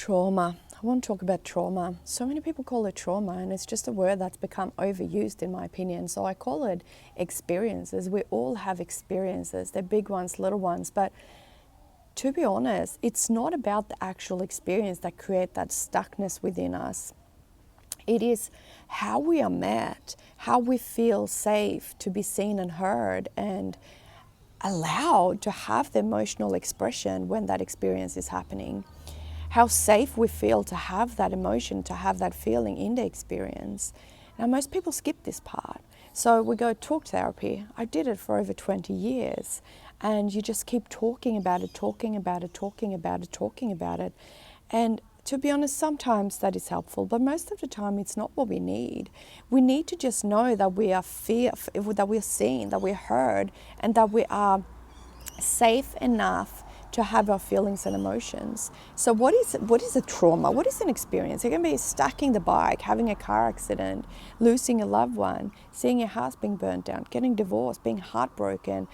Trauma. I want to talk about trauma. So many people call it trauma, and it's just a word that's become overused, in my opinion. So I call it experiences. We all have experiences. They're big ones, little ones. But to be honest, it's not about the actual experience that create that stuckness within us. It is how we are met, how we feel safe to be seen and heard and allowed to have the emotional expression when that experience is happening. How safe we feel to have that emotion, to have that feeling in the experience. Now, most people skip this part. So we go talk therapy. I did it for over 20 years. And you just keep talking about it, talking about it, talking about it, talking about it. And to be honest, sometimes that is helpful, but most of the time it's not what we need. We need to just know that we are that we are seen, that we're heard, and that we are safe enough to have our feelings and emotions. So what is a trauma? What is an experience? It can be stacking the bike, having a car accident, losing a loved one, seeing your house being burnt down, getting divorced, being heartbroken,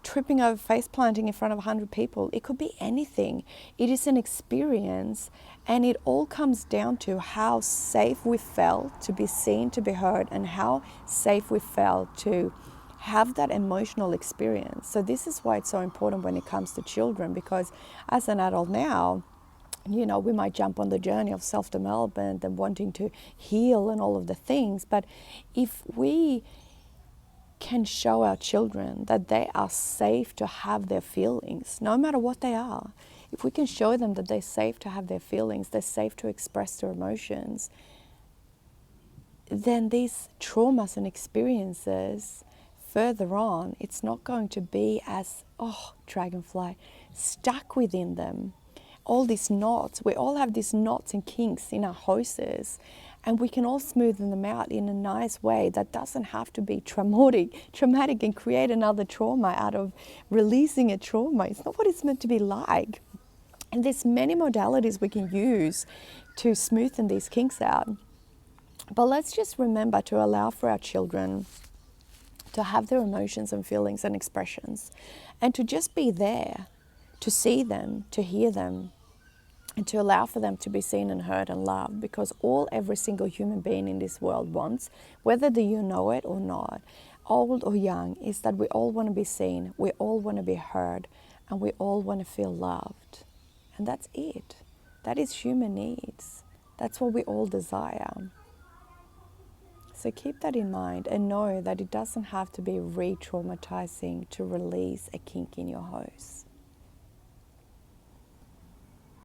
tripping over, face planting in front of 100 people. It could be anything. It is an experience, and it all comes down to how safe we felt to be seen, to be heard, and how safe we felt to have that emotional experience. So this is why it's so important when it comes to children, because as an adult now, we might jump on the journey of self-development and wanting to heal and all of the things. But if we can show our children that they are safe to have their feelings, no matter what they are, if we can show them that they're safe to have their feelings, they're safe to express their emotions, then these traumas and experiences further on, it's not going to be as, dragonfly, stuck within them. All these knots, we all have these knots and kinks in our hoses, and we can all smoothen them out in a nice way that doesn't have to be traumatic and create another trauma out of releasing a trauma. It's not what it's meant to be like. And there's many modalities we can use to smoothen these kinks out. But let's just remember to allow for our children to have their emotions and feelings and expressions, and to just be there, to see them, to hear them, and to allow for them to be seen and heard and loved, because every single human being in this world wants, whether you know it or not, old or young, is that we all want to be seen, we all want to be heard, and we all want to feel loved. And that's it. That is human needs. That's what we all desire. So keep that in mind and know that it doesn't have to be re-traumatizing to release a kink in your hose.